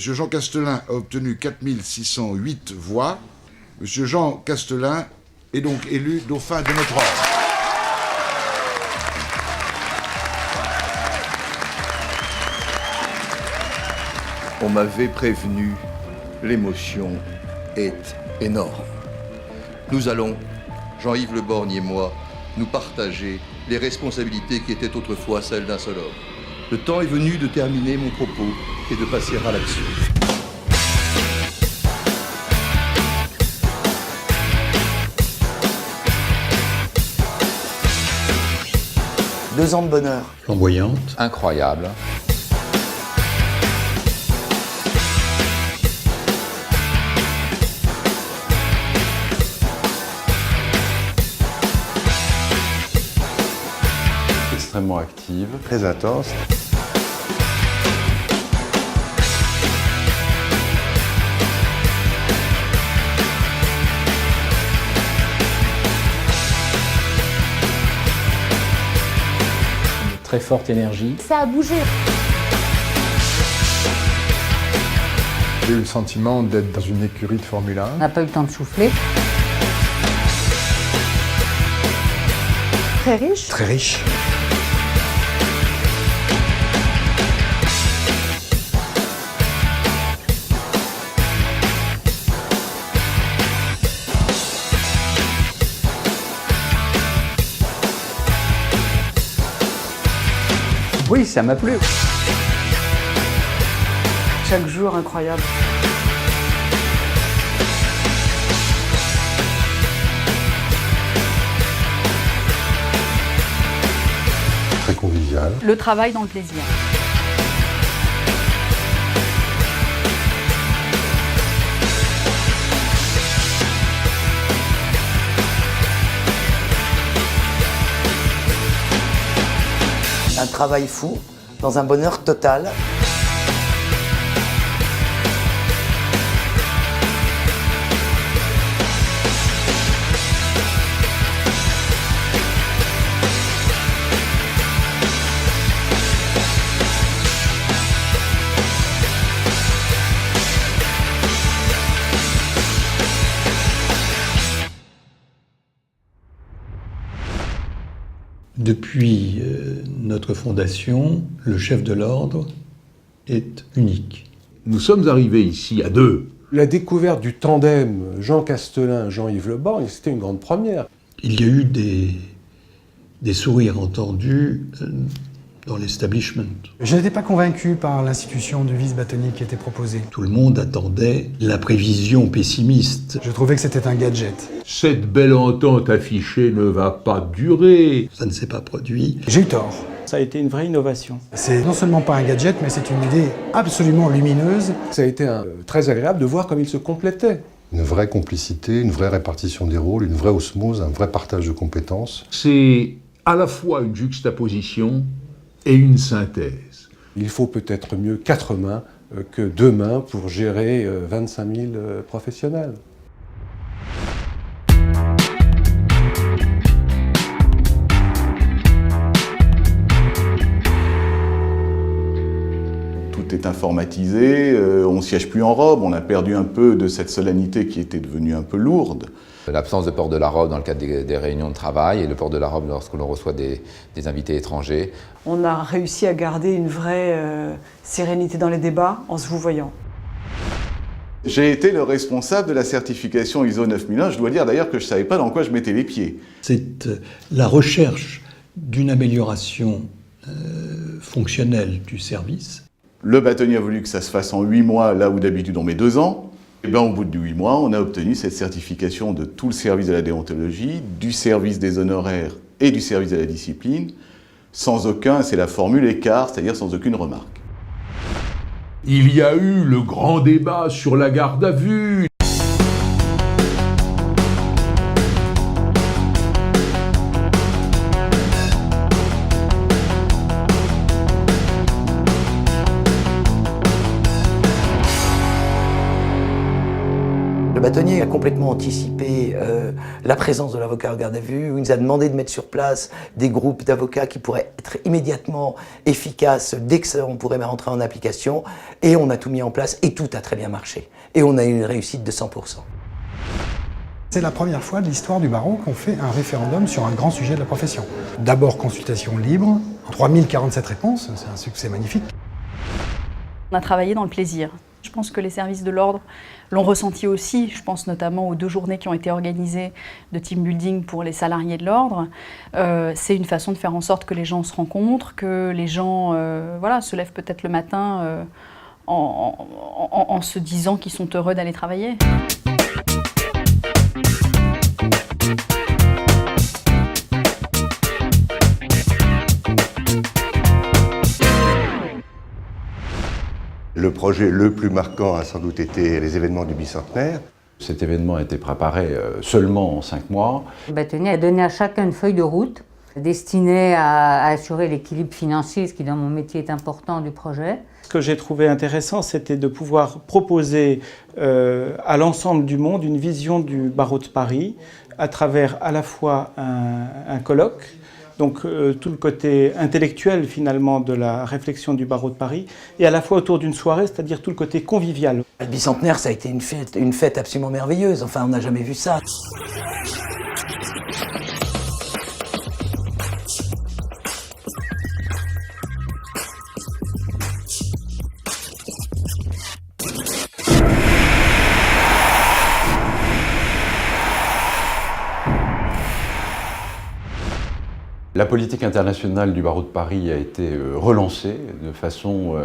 Monsieur Jean Castelin a obtenu 4608 voix. Monsieur Jean Castelin est donc élu dauphin de notre ordre. On m'avait prévenu, l'émotion est énorme. Nous allons, Jean-Yves Le Borgne et moi, nous partager les responsabilités qui étaient autrefois celles d'un seul homme. Le temps est venu de terminer mon propos et de passer à l'action. Deux ans de bonheur. Flamboyante. Incroyable. Extrêmement active. Très intense. Très forte énergie. Ça a bougé. J'ai eu le sentiment d'être dans une écurie de Formule 1. On n'a pas eu le temps de souffler. Très riche. Très riche. Oui, ça m'a plu. Chaque jour incroyable. Très convivial. Le travail dans le plaisir. Un travail fou, dans un bonheur total. Depuis notre fondation, le chef de l'ordre est unique. Nous sommes arrivés ici à deux. La découverte du tandem Jean Castelin, Jean-Yves Le Borgne, c'était une grande première. Il y a eu des sourires entendus dans l'establishment. Je n'étais pas convaincu par l'institution du vice-bâtonnier qui était proposée. Tout le monde attendait la prévision pessimiste. Je trouvais que c'était un gadget. Cette belle entente affichée ne va pas durer. Ça ne s'est pas produit. J'ai eu tort. Ça a été une vraie innovation. C'est non seulement pas un gadget, mais c'est une idée absolument lumineuse. Ça a été très agréable de voir comme ils se complétaient. Une vraie complicité, une vraie répartition des rôles, une vraie osmose, un vrai partage de compétences. C'est à la fois une juxtaposition et une synthèse. Il faut peut-être mieux 4 mains que 2 mains pour gérer 25 000 professionnels. Tout est informatisé, on ne siège plus en robe, on a perdu un peu de cette solennité qui était devenue un peu lourde. L'absence de port de la robe dans le cadre des réunions de travail et le port de la robe lorsque l'on reçoit des invités étrangers. On a réussi à garder une vraie sérénité dans les débats en se vous voyant. J'ai été le responsable de la certification ISO 9001, je dois dire d'ailleurs que je ne savais pas dans quoi je mettais les pieds. C'est la recherche d'une amélioration fonctionnelle du service. Le bâtonnier a voulu que ça se fasse en 8 mois, là où d'habitude on met 2 ans. Et bien, au bout de 8 mois, on a obtenu cette certification de tout le service de la déontologie, du service des honoraires et du service de la discipline, sans aucun, c'est la formule écart, c'est-à-dire sans aucune remarque. Il y a eu le grand débat sur la garde à vue. Le bâtonnier a complètement anticipé la présence de l'avocat en garde à vue. Il nous a demandé de mettre sur place des groupes d'avocats qui pourraient être immédiatement efficaces dès que on pourrait rentrer en application. Et on a tout mis en place et tout a très bien marché. Et on a eu une réussite de 100%. C'est la première fois de l'histoire du barreau qu'on fait un référendum sur un grand sujet de la profession. D'abord consultation libre, 3047 réponses, c'est un succès magnifique. On a travaillé dans le plaisir. Je pense que les services de l'ordre l'ont ressenti aussi. Je pense notamment aux 2 journées qui ont été organisées de team building pour les salariés de l'ordre. C'est une façon de faire en sorte que les gens se rencontrent, que les gens se lèvent peut-être le matin en se disant qu'ils sont heureux d'aller travailler. Le projet le plus marquant a sans doute été les événements du bicentenaire. Cet événement a été préparé seulement en 5 mois. Le bâtonnier a donné à chacun une feuille de route destinée à assurer l'équilibre financier, ce qui dans mon métier est important du projet. Ce que j'ai trouvé intéressant, c'était de pouvoir proposer à l'ensemble du monde une vision du barreau de Paris à travers à la fois un colloque, donc tout le côté intellectuel finalement de la réflexion du barreau de Paris, et à la fois autour d'une soirée, c'est-à-dire tout le côté convivial. Le bicentenaire, ça a été une fête absolument merveilleuse, enfin on n'a jamais vu ça. La politique internationale du barreau de Paris a été relancée de façon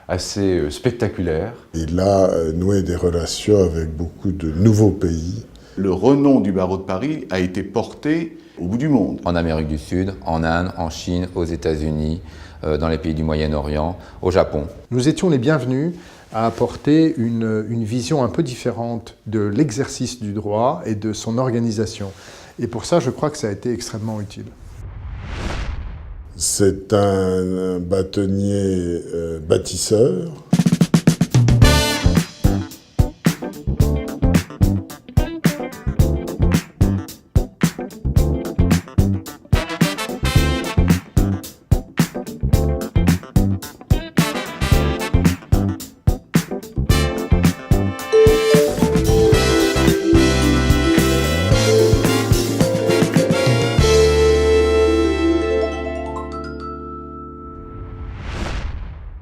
assez spectaculaire. Il a noué des relations avec beaucoup de nouveaux pays. Le renom du barreau de Paris a été porté au bout du monde. En Amérique du Sud, en Inde, en Chine, aux États-Unis, dans les pays du Moyen-Orient, au Japon. Nous étions les bienvenus à apporter une vision un peu différente de l'exercice du droit et de son organisation. Et pour ça, je crois que ça a été extrêmement utile. C'est un bâtonnier bâtisseur.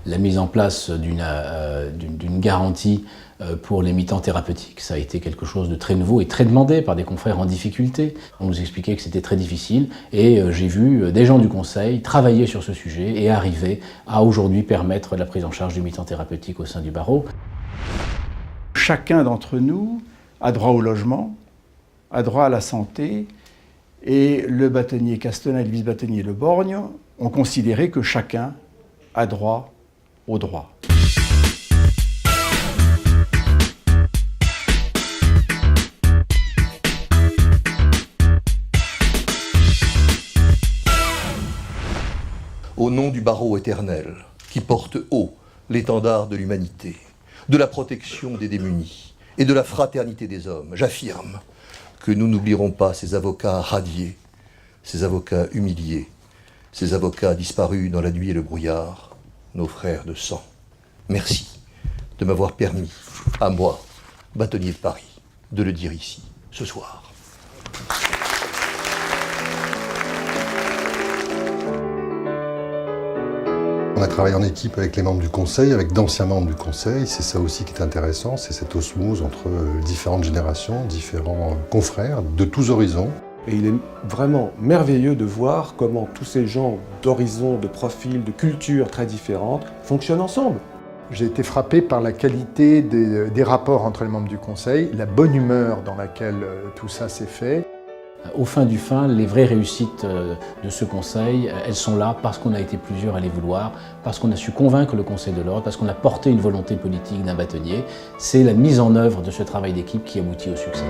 La mise en place d'une garantie pour les mi-temps thérapeutiques, ça a été quelque chose de très nouveau et très demandé par des confrères en difficulté. On nous expliquait que c'était très difficile et j'ai vu des gens du conseil travailler sur ce sujet et arriver à aujourd'hui permettre la prise en charge du mi-temps thérapeutique au sein du barreau. Chacun d'entre nous a droit au logement, a droit à la santé, et le bâtonnier Castelin et le vice-bâtonnier Le Borgne ont considéré que chacun a droit au droit. Au nom du barreau éternel, qui porte haut l'étendard de l'humanité, de la protection des démunis et de la fraternité des hommes, j'affirme que nous n'oublierons pas ces avocats radiés, ces avocats humiliés, ces avocats disparus dans la nuit et le brouillard, nos frères de sang. Merci de m'avoir permis, à moi, bâtonnier de Paris, de le dire ici, ce soir. On a travaillé en équipe avec les membres du conseil, avec d'anciens membres du conseil. C'est ça aussi qui est intéressant, c'est cette osmose entre différentes générations, différents confrères de tous horizons. Et il est vraiment merveilleux de voir comment tous ces gens d'horizons, de profils, de cultures très différentes fonctionnent ensemble. J'ai été frappé par la qualité des rapports entre les membres du conseil, la bonne humeur dans laquelle tout ça s'est fait. Au fin du fin, les vraies réussites de ce conseil, elles sont là parce qu'on a été plusieurs à les vouloir, parce qu'on a su convaincre le Conseil de l'Ordre, parce qu'on a porté une volonté politique d'un bâtonnier. C'est la mise en œuvre de ce travail d'équipe qui aboutit au succès.